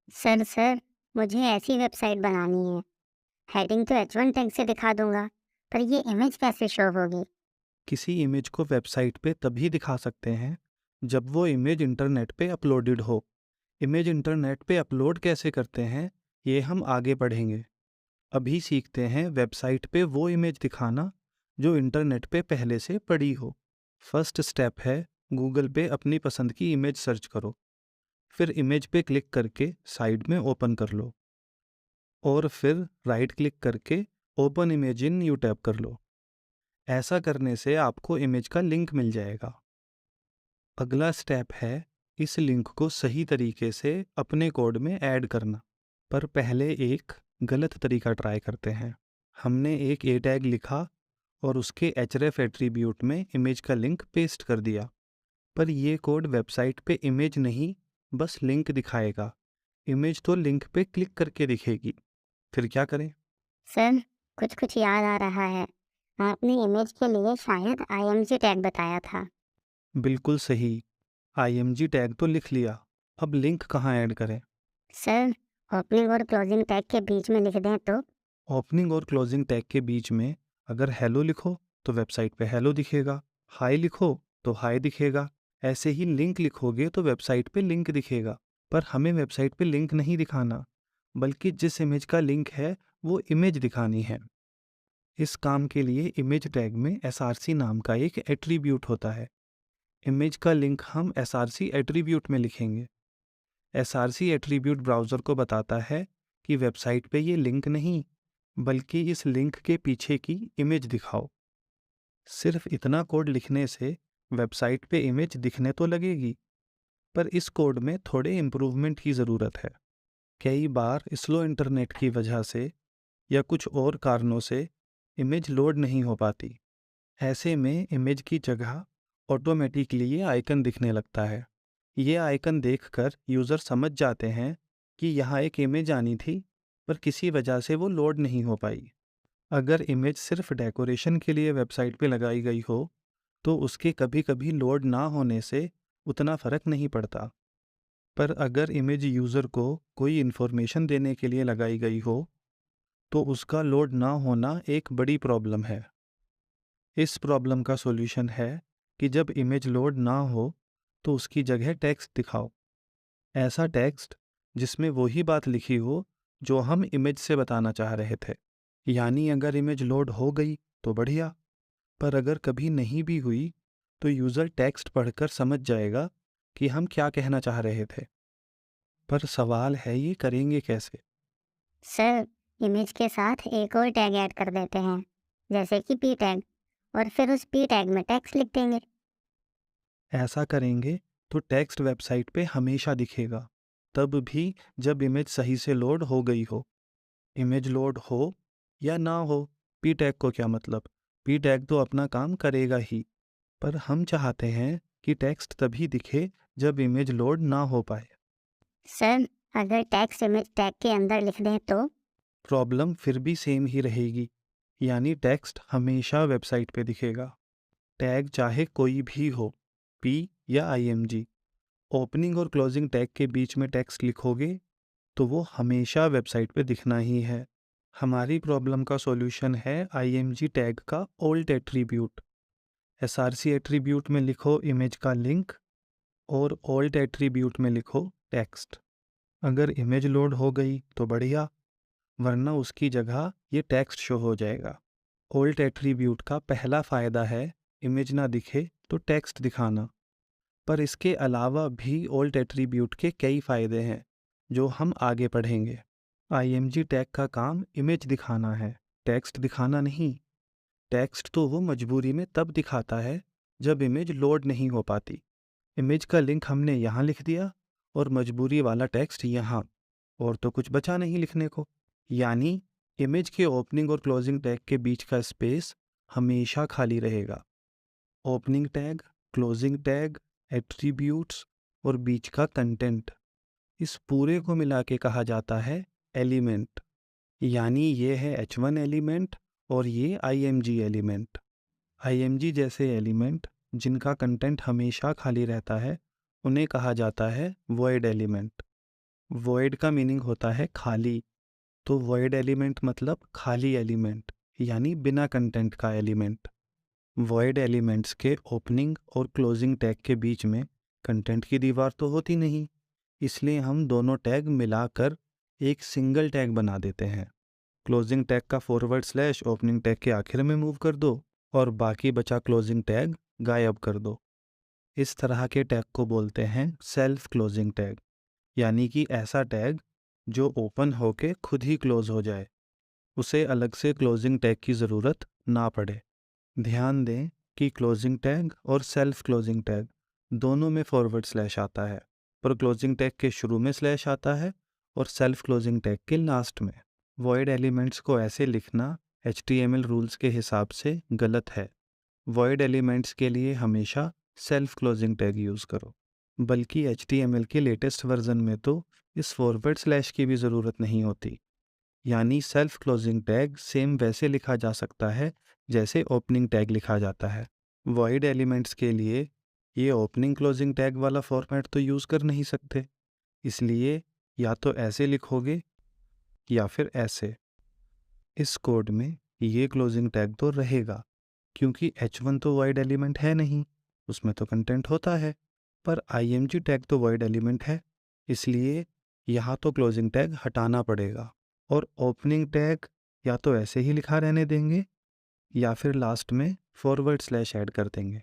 Sir, मुझे ऐसी website बनानी है। हेडिंग तो H1 टैग से दिखा दूंगा, पर ये इमेज कैसे शो होगी? किसी इमेज को वेबसाइट पे तभी दिखा सकते हैं जब वो इमेज इंटरनेट पे अपलोडेड हो। इमेज इंटरनेट पे अपलोड कैसे करते हैं ये हम आगे पढ़ेंगे। अभी सीखते हैं वेबसाइट पे वो इमेज दिखाना जो इंटरनेट पे पहले से पड़ी हो। फर्स्ट स्टेप है गूगल पे अपनी पसंद की इमेज सर्च करो। फिर इमेज पे क्लिक करके साइड में ओपन कर लो और फिर राइट क्लिक करके open image in new tab कर लो। ऐसा करने से आपको इमेज का लिंक मिल जाएगा। अगला स्टेप है इस लिंक को सही तरीके से अपने कोड में ऐड करना। पर पहले एक गलत तरीका ट्राई करते हैं। हमने एक ए टैग लिखा और उसके href एट्रीब्यूट में इमेज का लिंक पेस्ट कर दिया। पर ये कोड वेबसाइट पे इमेज नहीं, बस लिंक दिखाएगा। इमेज तो लिंक पे क्लिक करके दिखेगी। फिर क्या करें? सर, कुछ कुछ याद आ रहा है। आपने इमेज के लिए शायद IMG टैग बताया था। बिल्कुल सही। img टैग तो लिख लिया। अब लिंक कहाँ ऐड करें? सर, ओपनिंग और क्लोजिंग टैग के बीच में लिख दें तो? ओपनिंग और क्लोजिंग टैग के बीच में अगर हेलो लिखो तो वेबसाइट पे हेलो दिखेगा। हाई लिखो तो हाई दिखेगा। ऐसे ही लिंक लिखोगे तो वेबसाइट पे लिंक दिखेगा। पर हमें वेबसाइट पे लिंक नहीं दिखाना, बल्कि जिस इमेज का लिंक है वो इमेज दिखानी है। इस काम के लिए इमेज टैग में src नाम का एक एट्रीब्यूट होता है। इमेज का लिंक हम src एट्रीब्यूट में लिखेंगे। src एट्रीब्यूट ब्राउज़र को बताता है कि वेबसाइट पे ये लिंक नहीं, बल्कि इस लिंक के पीछे की इमेज दिखाओ। सिर्फ इतना कोड लिखने से वेबसाइट पे इमेज दिखने तो लगेगी, पर इस कोड में थोड़े इम्प्रूवमेंट की ज़रूरत है। कई बार स्लो इंटरनेट की वजह से या कुछ और कारणों से इमेज लोड नहीं हो पाती। ऐसे में इमेज की जगह ऑटोमेटिकली ये आइकन दिखने लगता है। ये आइकन देखकर यूज़र समझ जाते हैं कि यहाँ एक इमेज आनी थी, पर किसी वजह से वो लोड नहीं हो पाई। अगर इमेज सिर्फ डेकोरेशन के लिए वेबसाइट पे लगाई गई हो तो उसके कभी कभी लोड ना होने से उतना फ़र्क नहीं पड़ता। पर अगर इमेज यूज़र को कोई इन्फॉर्मेशन देने के लिए लगाई गई हो तो उसका लोड ना होना एक बड़ी प्रॉब्लम है। इस प्रॉब्लम का सॉल्यूशन है कि जब इमेज लोड ना हो तो उसकी जगह टेक्स्ट दिखाओ। ऐसा टेक्स्ट जिसमें वही बात लिखी हो जो हम इमेज से बताना चाह रहे थे। यानी अगर इमेज लोड हो गई तो बढ़िया, पर अगर कभी नहीं भी हुई तो यूज़र टेक्स्ट पढ़कर समझ जाएगा कि हम क्या कहना चाह रहे थे। पर सवाल है ये करेंगे कैसे? सर, इमेज के साथ एक और टैग ऐड कर देते हैं, जैसे कि P टैग, और फिर उस P टैग में टेक्स्ट लिख देंगे। ऐसा करेंगे तो टेक्स्ट वेबसाइट पे हमेशा दिखेगा, तब भी जब इमेज सही से लोड हो गई हो। इमेज लोड हो या ना हो, पी टैग को क्या मतलब? पी टैग तो अपना काम करेगा ही। पर हम चाहते हैं कि टेक्स्ट तभी दिखे जब इमेज लोड ना हो पाए। सर, अगर टेक्स्ट इमेज टैग के अंदर लिख दें तो? प्रॉब्लम फिर भी सेम ही रहेगी, यानी टेक्स्ट हमेशा वेबसाइट पे दिखेगा। टैग चाहे कोई भी हो, पी या आईएमजी। ओपनिंग और क्लोजिंग टैग के बीच में टेक्स्ट लिखोगे तो वो हमेशा वेबसाइट पे दिखना ही है। हमारी प्रॉब्लम का सॉल्यूशन है आईएमजी टैग का ओल्ट एट्रीब्यूट। एसआरसी एट्रीब्यूट में लिखो इमेज का लिंक और ओल्ट एट्रीब्यूट में लिखो टेक्स्ट। अगर इमेज लोड हो गई तो बढ़िया, वरना उसकी जगह ये टेक्स्ट शो हो जाएगा। ओल्ट एट्रीब्यूट का पहला फ़ायदा है इमेज ना दिखे तो टेक्स्ट दिखाना, पर इसके अलावा भी ओल्ट एट्रीब्यूट के कई फ़ायदे हैं जो हम आगे पढ़ेंगे। आईएमजी टैग का काम इमेज दिखाना है, टेक्स्ट दिखाना नहीं। टेक्स्ट तो वो मजबूरी में तब दिखाता है जब इमेज लोड नहीं हो पाती। इमेज का लिंक हमने यहाँ लिख दिया और मजबूरी वाला टेक्स्ट यहाँ, और तो कुछ बचा नहीं लिखने को। यानी इमेज के ओपनिंग और क्लोजिंग टैग के बीच का स्पेस हमेशा खाली रहेगा। Opening tag, closing tag, attributes और बीच का कंटेंट, इस पूरे को मिला के कहा जाता है एलिमेंट। यानी ये है H1 एलिमेंट और ये IMG एलिमेंट। IMG जैसे एलिमेंट जिनका कंटेंट हमेशा खाली रहता है उन्हें कहा जाता है वॉइड एलिमेंट। वॉइड का मीनिंग होता है खाली, तो वॉइड एलिमेंट मतलब खाली एलिमेंट, यानी बिना कंटेंट का एलिमेंट। वॉइड एलिमेंट्स के ओपनिंग और क्लोजिंग टैग के बीच में कंटेंट की दीवार तो होती नहीं, इसलिए हम दोनों टैग मिलाकर एक सिंगल टैग बना देते हैं। क्लोजिंग टैग का फॉरवर्ड स्लैश ओपनिंग टैग के आखिर में मूव कर दो और बाकी बचा क्लोजिंग टैग गायब कर दो। इस तरह के टैग को बोलते हैं सेल्फ क्लोजिंग टैग, यानी कि ऐसा टैग जो ओपन होके खुद ही क्लोज हो जाए, उसे अलग से क्लोजिंग टैग की ज़रूरत ना पड़े। ध्यान दें कि क्लोजिंग टैग और सेल्फ क्लोजिंग टैग दोनों में फॉरवर्ड स्लैश आता है, पर क्लोजिंग टैग के शुरू में स्लैश आता है और सेल्फ क्लोजिंग टैग के लास्ट में। वॉइड एलिमेंट्स को ऐसे लिखना HTML रूल्स के हिसाब से गलत है। वॉइड एलिमेंट्स के लिए हमेशा सेल्फ क्लोजिंग टैग यूज़ करो। बल्कि HTML के लेटेस्ट वर्जन में तो इस फॉरवर्ड स्लैश की भी ज़रूरत नहीं होती, यानी सेल्फ क्लोजिंग टैग सेम वैसे लिखा जा सकता है जैसे ओपनिंग टैग लिखा जाता है। वॉइड एलिमेंट्स के लिए ये ओपनिंग क्लोजिंग टैग वाला फॉर्मेट तो यूज़ कर नहीं सकते, इसलिए या तो ऐसे लिखोगे या फिर ऐसे। इस कोड में ये क्लोजिंग टैग तो रहेगा, क्योंकि H1 तो वॉइड एलिमेंट है नहीं, उसमें तो कंटेंट होता है, पर IMG टैग तो वॉइड एलिमेंट है, इसलिए यहाँ तो क्लोजिंग टैग हटाना पड़ेगा और ओपनिंग टैग या तो ऐसे ही लिखा रहने देंगे या फिर लास्ट में फॉरवर्ड स्लैश ऐड कर देंगे।